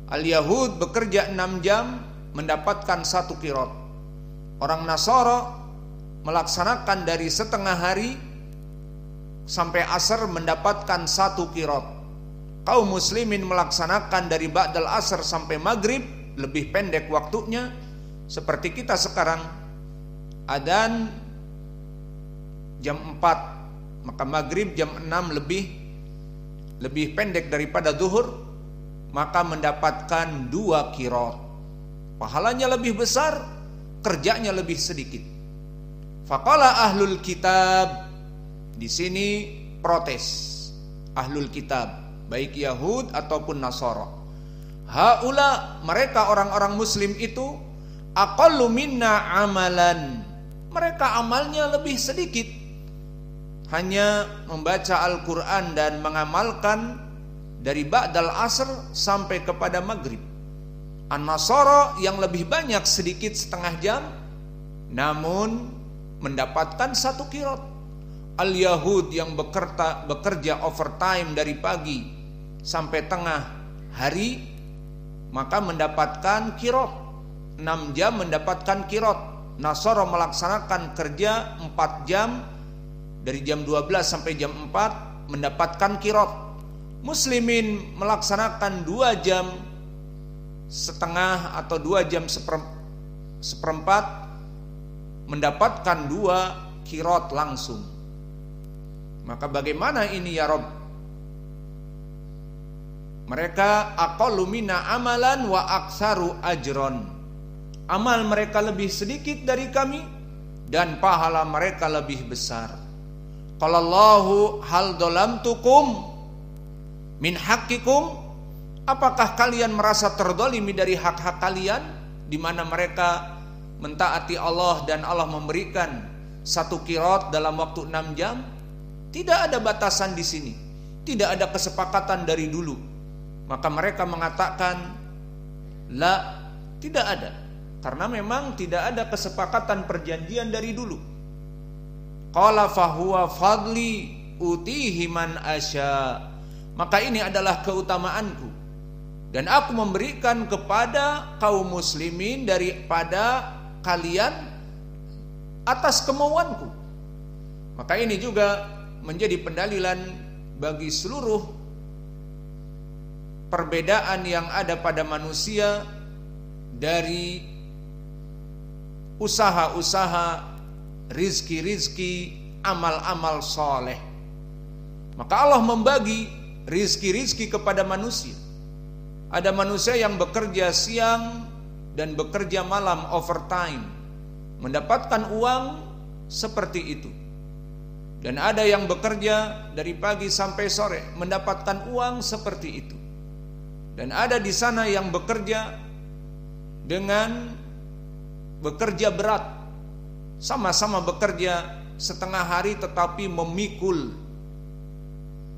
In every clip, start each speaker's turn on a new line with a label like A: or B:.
A: Al-Yahud bekerja 6 jam mendapatkan 1 qirot. Orang Nasara melaksanakan dari setengah hari sampai asar mendapatkan 1 qirot. Kaum muslimin melaksanakan dari ba'dal asar sampai maghrib, lebih pendek waktunya. Seperti kita sekarang, adzan jam 4, maka maghrib jam 6 lebih pendek daripada zuhur, maka mendapatkan 2 qirot. Pahalanya lebih besar, kerjanya lebih sedikit. Faqala ahlul kitab, di sini protes ahlul kitab, baik Yahud ataupun Nasara. Haula, mereka orang-orang muslim itu, aqallu minna amalan, mereka amalnya lebih sedikit, hanya membaca Al-Quran dan mengamalkan dari ba'dal asr sampai kepada maghrib. An-Nasara yang lebih banyak sedikit setengah jam, namun mendapatkan 1 qirot. Al-Yahud yang bekerja overtime dari pagi sampai tengah hari, maka mendapatkan qirot 6 jam mendapatkan qirot. Nasara melaksanakan kerja 4 jam dari jam 12 sampai jam 4 mendapatkan qirot. Muslimin melaksanakan 2 jam setengah atau 2 jam seperempat mendapatkan 2 qirot langsung. Maka bagaimana ini ya Rabb? Mereka aqallu minna amalan wa aktsaru ajron. Amal mereka lebih sedikit dari kami dan pahala mereka lebih besar. Qalallahu hal dolamtukum min haqqikum, apakah kalian merasa terdolimi dari hak-hak kalian, di mana mereka mentaati Allah dan Allah memberikan 1 qirot dalam waktu 6 jam? Tidak ada batasan di sini, tidak ada kesepakatan dari dulu. Maka mereka mengatakan la, tidak ada, karena memang tidak ada kesepakatan perjanjian dari dulu. Qala fahuwa fadli utihi man asya, maka ini adalah keutamaanku dan aku memberikan kepada kaum muslimin daripada kalian atas kemauanku. Maka ini juga menjadi pendalilan bagi seluruh perbedaan yang ada pada manusia dari usaha-usaha, rizki-rizki, amal-amal soleh. Maka Allah membagi rizki-rizki kepada manusia. Ada manusia yang bekerja siang dan bekerja malam overtime, mendapatkan uang seperti itu. Dan ada yang bekerja dari pagi sampai sore, mendapatkan uang seperti itu. Dan ada di sana yang bekerja dengan bekerja berat, sama-sama bekerja setengah hari tetapi memikul,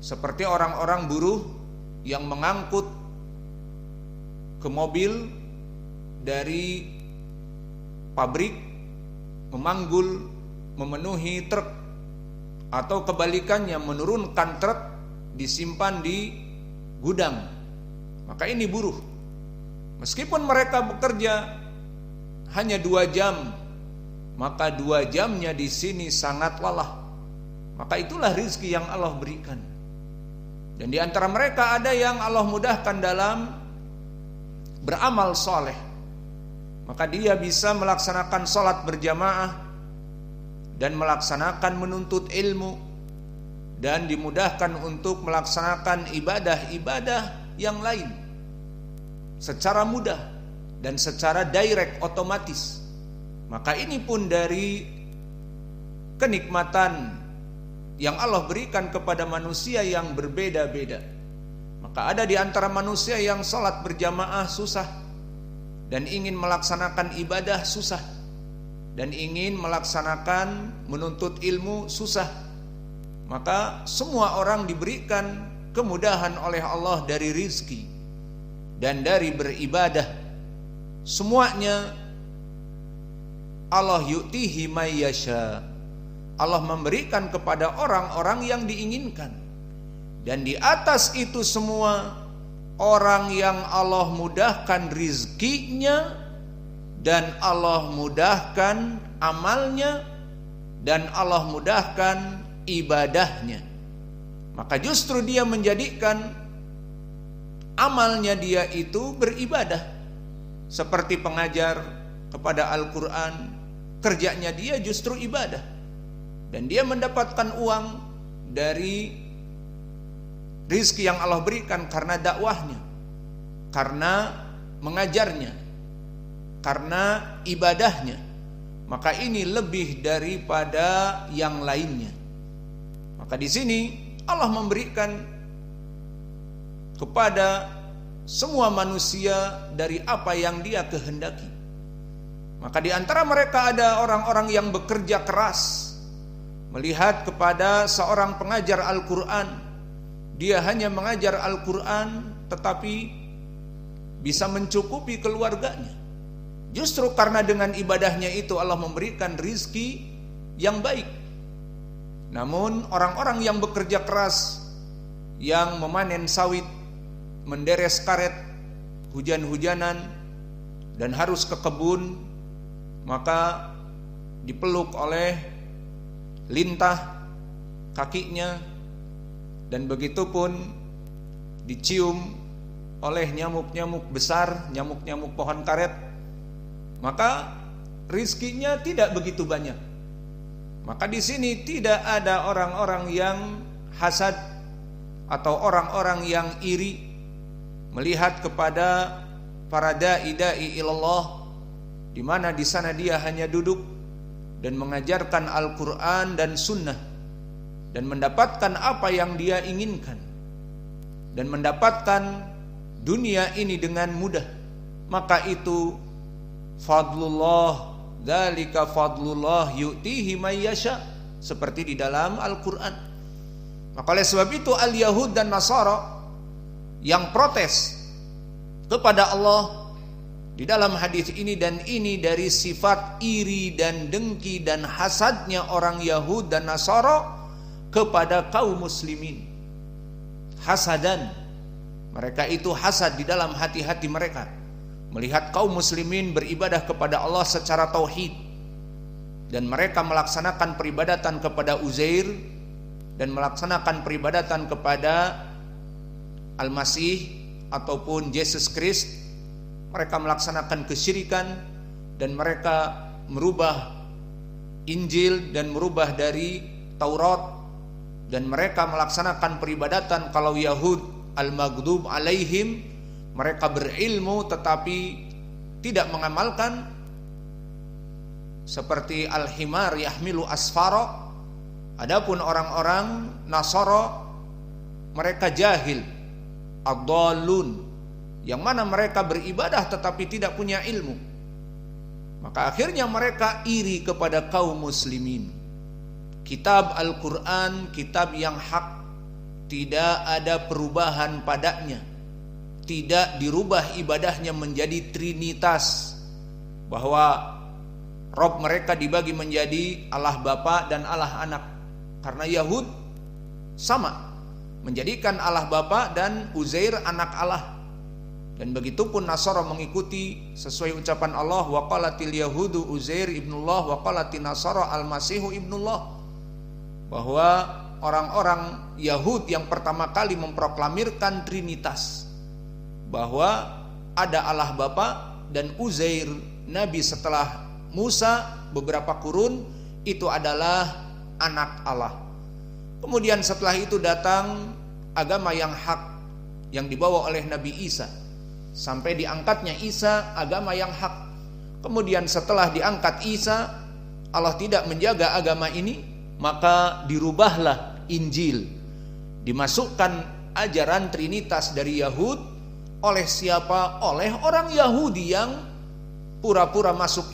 A: seperti orang-orang buruh yang mengangkut ke mobil dari pabrik, memanggul, memenuhi truk, atau kebalikannya menurunkan truk disimpan di gudang. Maka ini buruh. Meskipun mereka bekerja hanya 2 jam, maka 2 jamnya di sini sangat lelah. Maka itulah rizki yang Allah berikan. Dan di antara mereka ada yang Allah mudahkan dalam beramal soleh, maka dia bisa melaksanakan sholat berjamaah dan melaksanakan menuntut ilmu, dan dimudahkan untuk melaksanakan ibadah-ibadah yang lain secara mudah dan secara direct, otomatis. Maka ini pun dari kenikmatan yang Allah berikan kepada manusia yang berbeda-beda. Maka ada di antara manusia yang sholat berjamaah susah, dan ingin melaksanakan ibadah susah, dan ingin melaksanakan menuntut ilmu susah. Maka semua orang diberikan kemudahan oleh Allah dari rizki dan dari beribadah. Semuanya Allah yu'tihi may yasha, Allah memberikan kepada orang-orang yang diinginkan. Dan di atas itu semua orang yang Allah mudahkan rizkinya dan Allah mudahkan amalnya dan Allah mudahkan ibadahnya, maka justru dia menjadikan amalnya dia itu beribadah. Seperti pengajar kepada Al-Quran, kerjanya dia justru ibadah, dan dia mendapatkan uang dari rizki yang Allah berikan karena dakwahnya, karena mengajarnya, karena ibadahnya. Maka ini lebih daripada yang lainnya. Maka di sini Allah memberikan kepada semua manusia dari apa yang dia kehendaki. Maka di antara mereka ada orang-orang yang bekerja keras. Melihat kepada seorang pengajar Al-Quran, dia hanya mengajar Al-Quran tetapi bisa mencukupi keluarganya. Justru karena dengan ibadahnya itu Allah memberikan rizki yang baik. Namun orang-orang yang bekerja keras, yang memanen sawit, menderes karet, hujan-hujanan, dan harus ke kebun, maka dipeluk oleh lintah kakinya, dan begitu pun dicium oleh nyamuk-nyamuk besar, nyamuk-nyamuk pohon karet, maka rizkinya tidak begitu banyak. Maka di sini tidak ada orang-orang yang hasad atau orang-orang yang iri melihat kepada para dai ilallah, di mana di sana dia hanya duduk dan mengajarkan Al-Quran dan Sunnah, dan mendapatkan apa yang dia inginkan, dan mendapatkan dunia ini dengan mudah. Maka itu fadlullah, dzalika fadlullah yu'tihi may yasha, seperti di dalam Al-Quran. Maka oleh sebab itu al-Yahud dan Nasara yang protes kepada Allah di dalam hadis ini, dan ini dari sifat iri dan dengki dan hasadnya orang Yahud dan Nasara kepada kaum muslimin. Hasadan, mereka itu hasad di dalam hati-hati mereka melihat kaum muslimin beribadah kepada Allah secara tauhid, dan mereka melaksanakan peribadatan kepada Uzair dan melaksanakan peribadatan kepada Al-Masih ataupun Yesus Kristus. Mereka melaksanakan kesyirikan, dan mereka merubah Injil dan merubah dari Taurat, dan mereka melaksanakan peribadatan. Kalau Yahud al-maghdub alaihim, mereka berilmu tetapi tidak mengamalkan, seperti al-himar yahmilu asfara. Adapun orang-orang Nasara, mereka jahil, ad-dallun, yang mana mereka beribadah tetapi tidak punya ilmu. Maka akhirnya mereka iri kepada kaum muslimin. Kitab Al-Quran, kitab yang hak, tidak ada perubahan padanya, tidak dirubah ibadahnya menjadi trinitas, bahwa Rob mereka dibagi menjadi Allah Bapa dan Allah Anak. Karena Yahud sama, menjadikan Allah Bapa dan Uzair anak Allah. Dan begitu pun Nasara mengikuti sesuai ucapan Allah, wa qalatil yahudu Uzair ibnullah wa qalatin Nasara al-Masihu ibnullah, bahwa orang-orang Yahud yang pertama kali memproklamirkan trinitas, bahwa ada Allah Bapa, dan Uzair nabi setelah Musa beberapa kurun itu adalah anak Allah. Kemudian setelah itu datang agama yang hak yang dibawa oleh Nabi Isa, sampai diangkatnya Isa, agama yang hak. Kemudian setelah diangkat Isa, Allah tidak menjaga agama ini, maka dirubahlah Injil, dimasukkan ajaran trinitas dari Yahud. Oleh siapa? Oleh orang Yahudi yang pura-pura masuk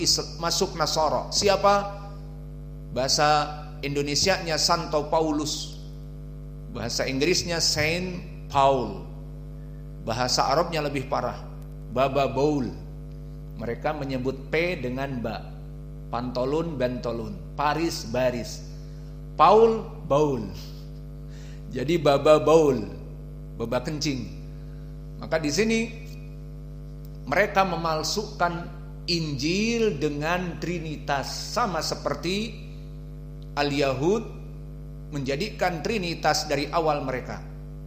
A: Nasara. Siapa? Bahasa Indonesianya Santo Paulus, bahasa Inggrisnya Saint Paul, bahasa Arabnya lebih parah, Baba Baul. Mereka menyebut P dengan Ba, Pantolun Bantolun, Paris Baris, Paul Baul. Jadi Baba Baul, baba kencing. Maka di sini mereka memalsukan Injil dengan Trinitas, sama seperti Al-Yahud menjadikan Trinitas dari awal mereka.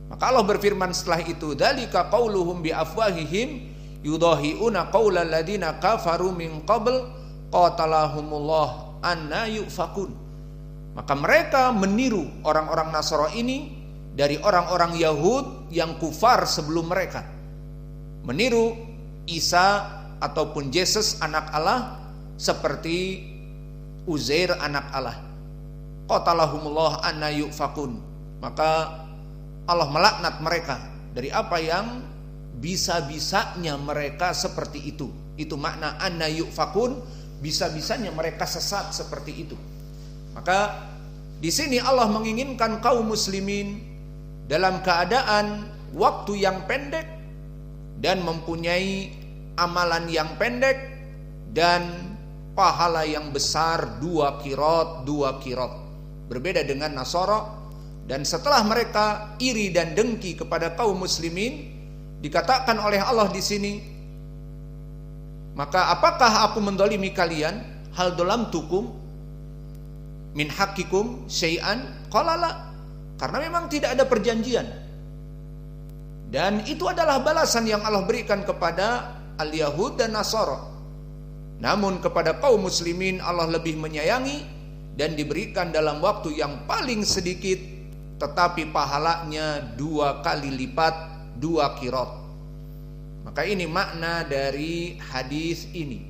A: Maka Allah berfirman setelah itu, dzalika qauluhum bi afwahihim yudahiuna qaulal ladina kafaru min qabl qatalahumullah anna yufakun. Maka mereka meniru orang-orang Nasara ini dari orang-orang Yahud yang kufar sebelum mereka, meniru Isa ataupun Yesus anak Allah seperti Uzair anak Allah. Qatalahumullah anna yufakun. Maka Allah melaknat mereka dari apa yang bisa-bisanya mereka seperti itu. Itu makna anna yufakun, bisa-bisanya mereka sesat seperti itu. Maka di sini Allah menginginkan kaum muslimin dalam keadaan waktu yang pendek dan mempunyai amalan yang pendek dan pahala yang besar, 2 qiraat. Berbeda dengan Nasara. Dan setelah mereka iri dan dengki kepada kaum muslimin, dikatakan oleh Allah di sini, maka apakah aku mendolimi kalian? Hal dolamtukum min hakikum syai'an? Qala la. Karena memang tidak ada perjanjian. Dan itu adalah balasan yang Allah berikan kepada Al-Yahud dan Nasara. Namun kepada kaum muslimin Allah lebih menyayangi dan diberikan dalam waktu yang paling sedikit, tetapi pahalanya 2 kali lipat, 2 qiraat. Maka ini makna dari hadis ini.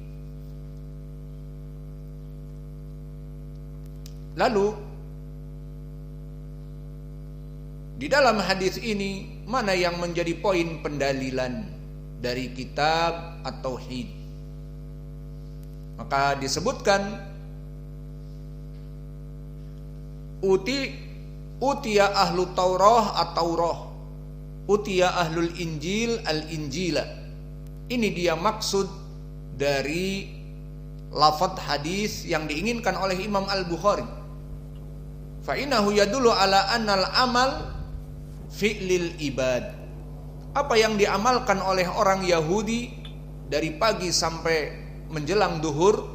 A: Lalu di dalam hadis ini mana yang menjadi poin pendalilan dari kitab At-Tauhid? Maka disebutkan Utiya ahlu Taurah at-Taurah, utiya ahlul Injil al-Injila. Ini dia maksud dari lafadz hadis yang diinginkan oleh Imam Al-Bukhari. Fa innahu yadullu ala annal amal fi'lil ibad. Apa yang diamalkan oleh orang Yahudi dari pagi sampai menjelang duhur,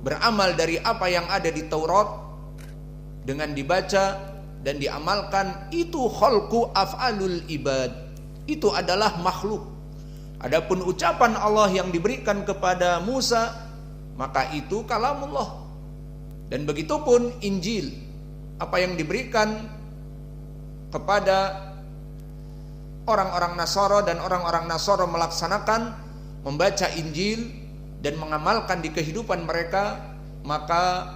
A: beramal dari apa yang ada di Taurat dengan dibaca dan diamalkan, itu khalqu af'alul ibad, itu adalah makhluk. Adapun ucapan Allah yang diberikan kepada Musa, maka itu kalamullah. Dan begitupun Injil, apa yang diberikan kepada orang-orang Nasara dan orang-orang Nasara melaksanakan, membaca Injil dan mengamalkan di kehidupan mereka, maka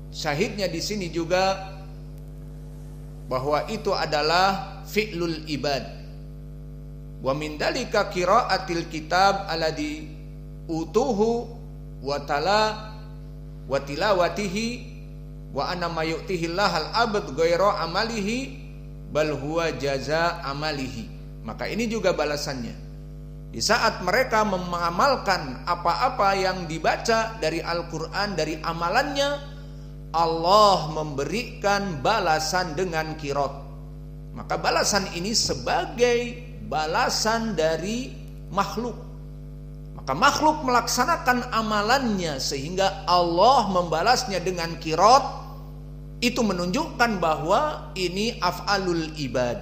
A: syahidnya di sini juga bahwa itu adalah fi'lul ibad. Wa min dalika qiraatil kitab alladhi utuhu wa tala wa tilawatihi wa anna ma yu'tihi Allahal abd ghaira amalihi bal huwa jaza amalihi. Maka ini juga balasannya. Di saat mereka mengamalkan apa-apa yang dibaca dari Al-Qur'an, dari amalannya, Allah memberikan balasan dengan qiraat. Maka balasan ini sebagai balasan dari makhluk. Maka makhluk melaksanakan amalannya sehingga Allah membalasnya dengan qiraat. Itu menunjukkan bahwa ini af'alul ibad.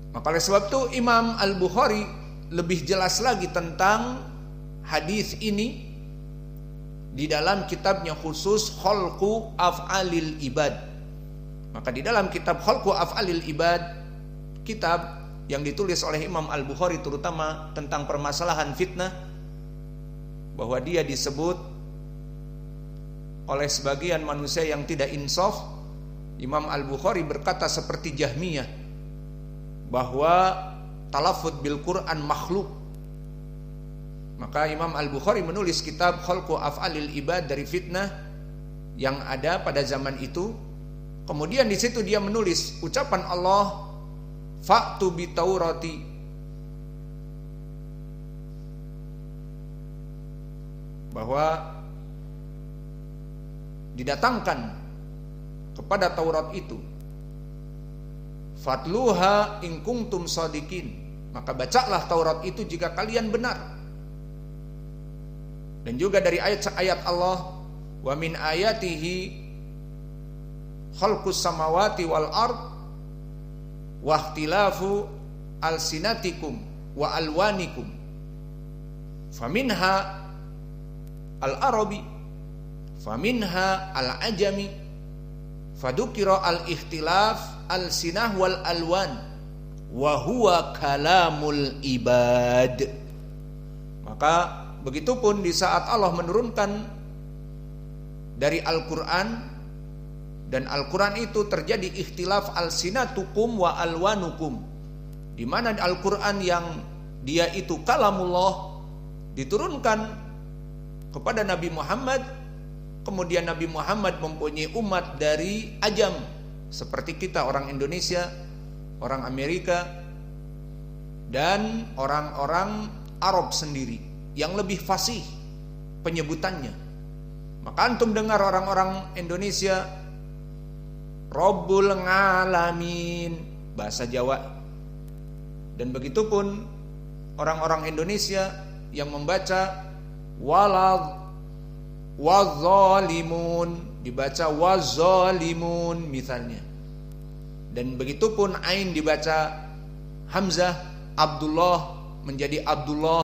A: Maka oleh sebab itu Imam Al-Bukhari lebih jelas lagi tentang hadis ini di dalam kitabnya khusus Khalqu Af'alil Ibad. Maka di dalam kitab Khalqu Af'alil Ibad, kitab yang ditulis oleh Imam Al-Bukhari terutama tentang permasalahan fitnah, bahwa dia disebut oleh sebagian manusia yang tidak insaf. Imam Al-Bukhari berkata seperti Jahmiyah, bahwa talaffuz bil Quran makhluk. Maka Imam Al-Bukhari menulis kitab Khalqu Af'alil Ibad dari fitnah yang ada pada zaman itu. Kemudian di situ dia menulis ucapan Allah, fa'tu bi taurati, bahwa didatangkan kepada Taurat itu Fatluha in kuntum shadiqin. Maka bacalah Taurat itu jika kalian benar. Dan juga dari ayat-ayat Allah, wa min ayatihi khalqus samawati wal ard wa ikhtilafu alsinatikum wa alwanikum. Faminha al-arabi, faminha al-ajami, fadukira al-ikhtilaf al-sinah wal alwan, wa huwa kalamul ibad. Maka begitupun di saat Allah menurunkan dari Al-Quran, dan Al-Quran itu terjadi ikhtilaf al-sinatukum wa alwanukum, di mana Al-Quran yang dia itu kalamullah diturunkan kepada Nabi Muhammad, kemudian Nabi Muhammad mempunyai umat dari ajam seperti kita, orang Indonesia, orang Amerika, dan orang-orang Arab sendiri yang lebih fasih penyebutannya. Maka antum dengar orang-orang Indonesia Rabbul Ngalamin, bahasa Jawa. Dan begitupun orang-orang Indonesia yang membaca wazalimun, dibaca wazalimun misalnya. Dan begitupun ain dibaca hamzah, Abdullah menjadi Abdullah.